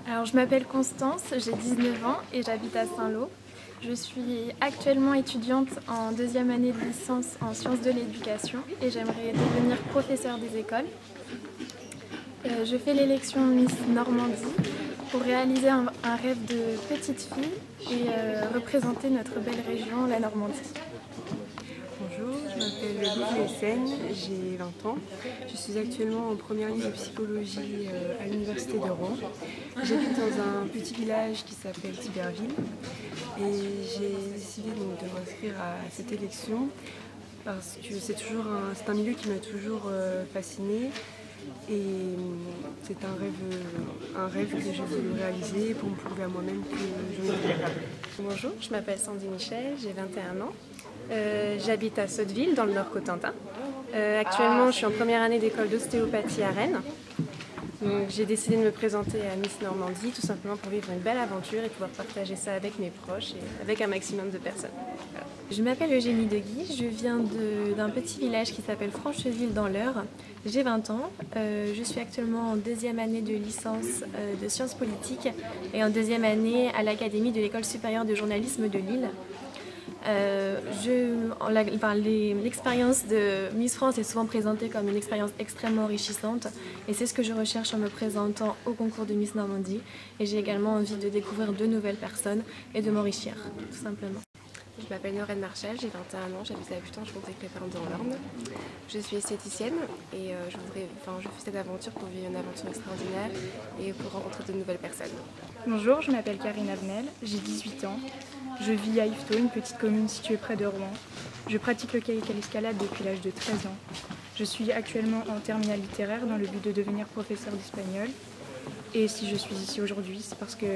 Alors, je m'appelle Constance, j'ai 19 ans et j'habite à Saint-Lô. Je suis actuellement étudiante en deuxième année de licence en sciences de l'éducation et j'aimerais devenir professeure des écoles. Je fais l'élection Miss Normandie pour réaliser un rêve de petite fille et représenter notre belle région, la Normandie. Bonjour, je m'appelle Lise Lessen, j'ai 20 ans. Je suis actuellement en première année de psychologie à l'université de Rouen. J'habite dans un petit village qui s'appelle Thiberville et j'ai décidé donc de m'inscrire à cette élection parce que c'est un milieu qui m'a toujours fascinée et c'est un rêve que j'ai voulu réaliser pour me prouver à moi-même que je suis capable. Bonjour, je m'appelle Sandy Michel, j'ai 21 ans. J'habite à Sotteville, dans le Nord-Cotentin. Actuellement, je suis en première année d'école d'ostéopathie à Rennes. J'ai décidé de me présenter à Miss Normandie, tout simplement pour vivre une belle aventure et pouvoir partager ça avec mes proches et avec un maximum de personnes. Voilà. Je m'appelle Eugénie Deguy, je viens d'un petit village qui s'appelle Francheville dans l'Eure. J'ai 20 ans, je suis actuellement en deuxième année de licence de sciences politiques et en deuxième année à l'Académie de l'École supérieure de journalisme de Lille. L'expérience de Miss France est souvent présentée comme une expérience extrêmement enrichissante et c'est ce que je recherche en me présentant au concours de Miss Normandie et j'ai également envie de découvrir de nouvelles personnes et de m'enrichir, tout simplement. Je m'appelle Norène Marchal, j'ai 21 ans, j'habite à Butin, je compte avec mes parents dans l'Orne. Je suis esthéticienne et je fais cette aventure pour vivre une aventure extraordinaire et pour rencontrer de nouvelles personnes. Bonjour, je m'appelle Karine Avenel, j'ai 18 ans. Je vis à Yvetot, une petite commune située près de Rouen. Je pratique le l'escalade depuis l'âge de 13 ans. Je suis actuellement en terminale littéraire dans le but de devenir professeur d'espagnol. Et si je suis ici aujourd'hui, c'est parce que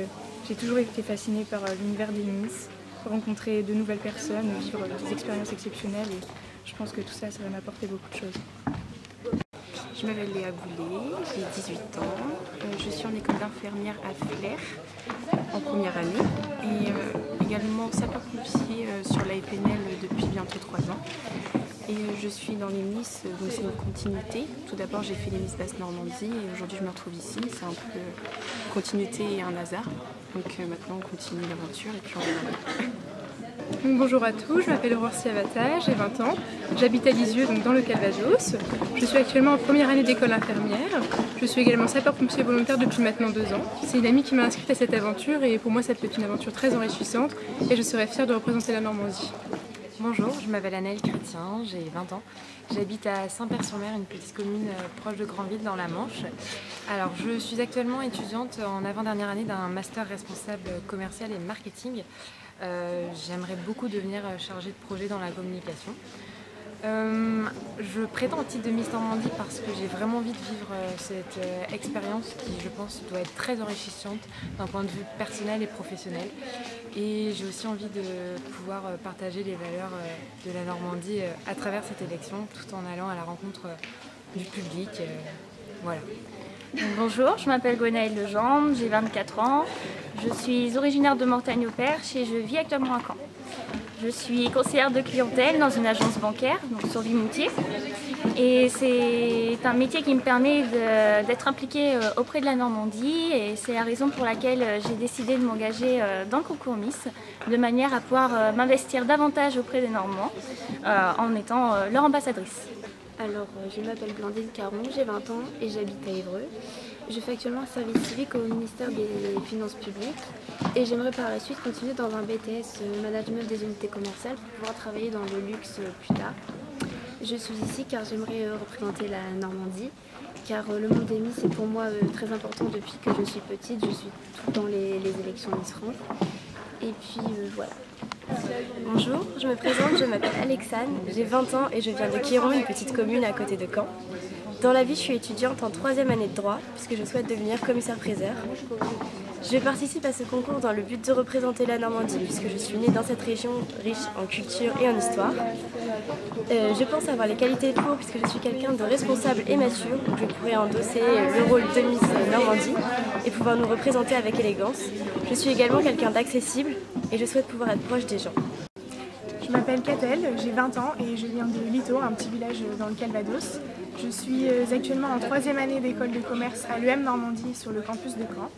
j'ai toujours été fascinée par l'univers des Miss, rencontrer de nouvelles personnes, vivre des expériences exceptionnelles et je pense que tout ça, ça va m'apporter beaucoup de choses. Je m'appelle Léa Boulet, j'ai 18 ans, je suis en école d'infirmière à Flers en première année et également sapeur-pompier sur la FNL depuis bientôt 3 ans. Et je suis dans les Miss, donc c'est une continuité. Tout d'abord j'ai fait les Miss Basse Normandie et aujourd'hui je me retrouve ici, c'est un peu continuité et un hasard. Donc maintenant on continue l'aventure et puis on verra. Bonjour à tous, je m'appelle Aurore Siavata, j'ai 20 ans, j'habite à Lisieux, donc dans le Calvados. Je suis actuellement en première année d'école infirmière. Je suis également sapeur-pompier volontaire depuis maintenant 2 ans. C'est une amie qui m'a inscrite à cette aventure et pour moi ça peut être une aventure très enrichissante et je serais fière de représenter la Normandie. Bonjour, je m'appelle Anaëlle Chrétien, j'ai 20 ans. J'habite à Saint-Père-sur-Mer, une petite commune proche de Granville dans la Manche. Alors, je suis actuellement étudiante en avant-dernière année d'un master responsable commercial et marketing. J'aimerais beaucoup devenir chargée de projet dans la communication. Je prétends au titre de Miss Normandie parce que j'ai vraiment envie de vivre cette expérience qui, je pense, doit être très enrichissante d'un point de vue personnel et professionnel. Et j'ai aussi envie de pouvoir partager les valeurs de la Normandie à travers cette élection, tout en allant à la rencontre du public. Voilà. Bonjour, je m'appelle Gwenaëlle Legendre, j'ai 24 ans. Je suis originaire de Mortagne-au-Perche et je vis actuellement à Caen. Je suis conseillère de clientèle dans une agence bancaire, donc sur Vimoutier. Et c'est un métier qui me permet d'être impliquée auprès de la Normandie et c'est la raison pour laquelle j'ai décidé de m'engager dans le concours Miss, de manière à pouvoir m'investir davantage auprès des Normands en étant leur ambassadrice. Alors, je m'appelle Blandine Caron, j'ai 20 ans et j'habite à Évreux. Je fais actuellement un service civique au ministère des Finances publiques et j'aimerais par la suite continuer dans un BTS Management des unités commerciales pour pouvoir travailler dans le luxe plus tard. Je suis ici car j'aimerais représenter la Normandie, car le monde des Miss est pour moi très important depuis que je suis petite. Je suis tout le temps les élections Miss France. Et puis voilà. Bonjour, je me présente, je m'appelle Alexane, j'ai 20 ans et je viens de Quiron, une petite commune à côté de Caen. Dans la vie, je suis étudiante en 3e année de droit, puisque je souhaite devenir commissaire-priseur. Je participe à ce concours dans le but de représenter la Normandie, puisque je suis née dans cette région riche en culture et en histoire. Je pense avoir les qualités pour, puisque je suis quelqu'un de responsable et mature, donc je pourrais endosser le rôle de Miss Normandie et pouvoir nous représenter avec élégance. Je suis également quelqu'un d'accessible et je souhaite pouvoir être proche des gens. Je m'appelle Catel, j'ai 20 ans et je viens de Lito, un petit village dans le Calvados. Je suis actuellement en 3e année d'école de commerce à l'UM Normandie sur le campus de Caen.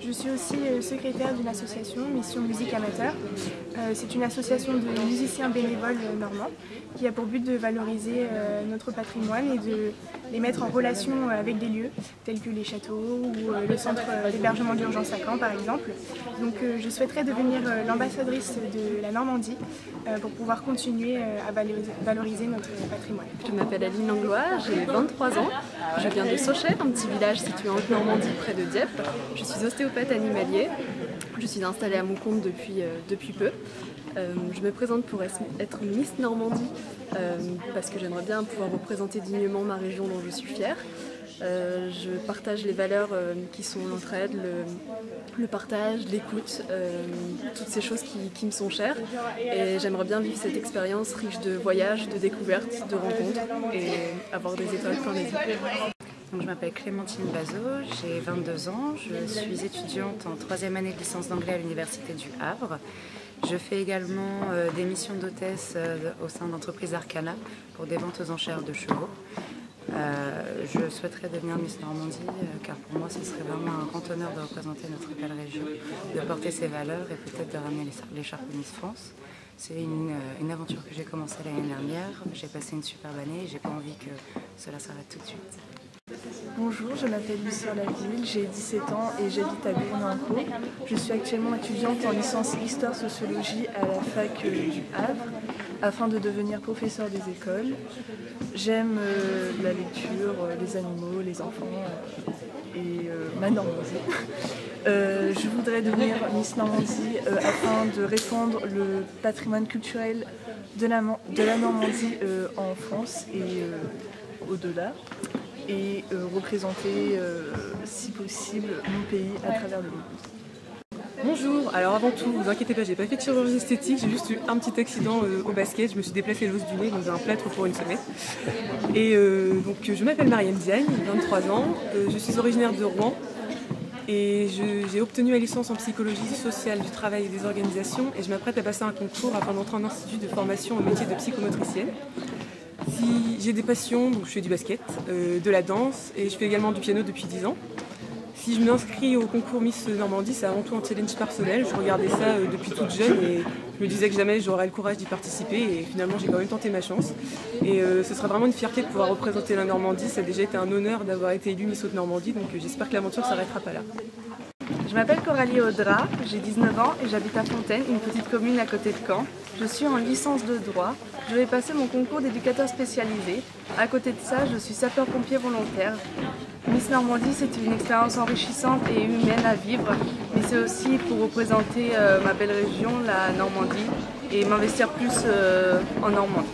Je suis aussi secrétaire d'une association Mission Musique Amateur. C'est une association de musiciens bénévoles normands qui a pour but de valoriser notre patrimoine et de les mettre en relation avec des lieux tels que les châteaux ou le centre d'hébergement d'urgence à Caen par exemple. Donc je souhaiterais devenir l'ambassadrice de la Normandie pour pouvoir continuer à valoriser notre patrimoine. Je m'appelle Aline Langlois, j'ai 23 ans. Je viens de Sochères, un petit village situé en Normandie près de Dieppe. Je suis ostéopathe animalier. Je suis installée à mon compte depuis peu. Je me présente pour être Miss Normandie parce que j'aimerais bien pouvoir représenter dignement ma région dont je suis fière. Je partage les valeurs qui sont l'entraide, le partage, l'écoute, toutes ces choses qui me sont chères. Et j'aimerais bien vivre cette expérience riche de voyages, de découvertes, de rencontres et avoir des étoiles plein les yeux. Donc, je m'appelle Clémentine Bazot, j'ai 22 ans, je suis étudiante en 3e année de licence d'anglais à l'Université du Havre. Je fais également des missions d'hôtesse au sein d'entreprises Arcana pour des ventes aux enchères de chevaux. Je souhaiterais devenir Miss Normandie car pour moi ce serait vraiment un grand honneur de représenter notre belle région, de porter ses valeurs et peut-être de ramener l'écharpe de Miss France. C'est une aventure que j'ai commencée l'année dernière, j'ai passé une superbe année et j'ai pas envie que cela s'arrête tout de suite. Bonjour, je m'appelle Lucie Laville, j'ai 17 ans et j'habite à Bourg-en-Caux. Je suis actuellement étudiante en licence Histoire-Sociologie à la fac du Havre afin de devenir professeur des écoles. J'aime la lecture, les animaux, les enfants et ma Normandie. Je voudrais devenir Miss Normandie afin de répandre le patrimoine culturel de la Normandie en France et au-delà. Et représenter, si possible, mon pays à travers le monde. Bonjour, alors avant tout, vous inquiétez pas, j'ai pas fait de chirurgie esthétique, j'ai juste eu un petit accident au basket, je me suis déplacé l'os du nez dans un plâtre pour une semaine. Et donc je m'appelle Marianne Diagne, j'ai 23 ans, je suis originaire de Rouen et j'ai obtenu ma licence en psychologie sociale du travail et des organisations et je m'apprête à passer un concours afin d'entrer en institut de formation au métier de psychomotricienne. Si j'ai des passions, donc je fais du basket, de la danse et je fais également du piano depuis 10 ans. Si je m'inscris au concours Miss Normandie, c'est avant tout un challenge personnel. Je regardais ça depuis toute jeune et je me disais que jamais j'aurais le courage d'y participer et finalement j'ai quand même tenté ma chance. Et ce sera vraiment une fierté de pouvoir représenter la Normandie. Ça a déjà été un honneur d'avoir été élue Miss Haute-Normandie, donc j'espère que l'aventure ne s'arrêtera pas là. Je m'appelle Coralie Audra, j'ai 19 ans et j'habite à Fontaine, une petite commune à côté de Caen. Je suis en licence de droit. Je vais passer mon concours d'éducateur spécialisé. À côté de ça, je suis sapeur-pompier volontaire. Miss Normandie, c'est une expérience enrichissante et humaine à vivre, mais c'est aussi pour représenter ma belle région, la Normandie, et m'investir plus en Normandie.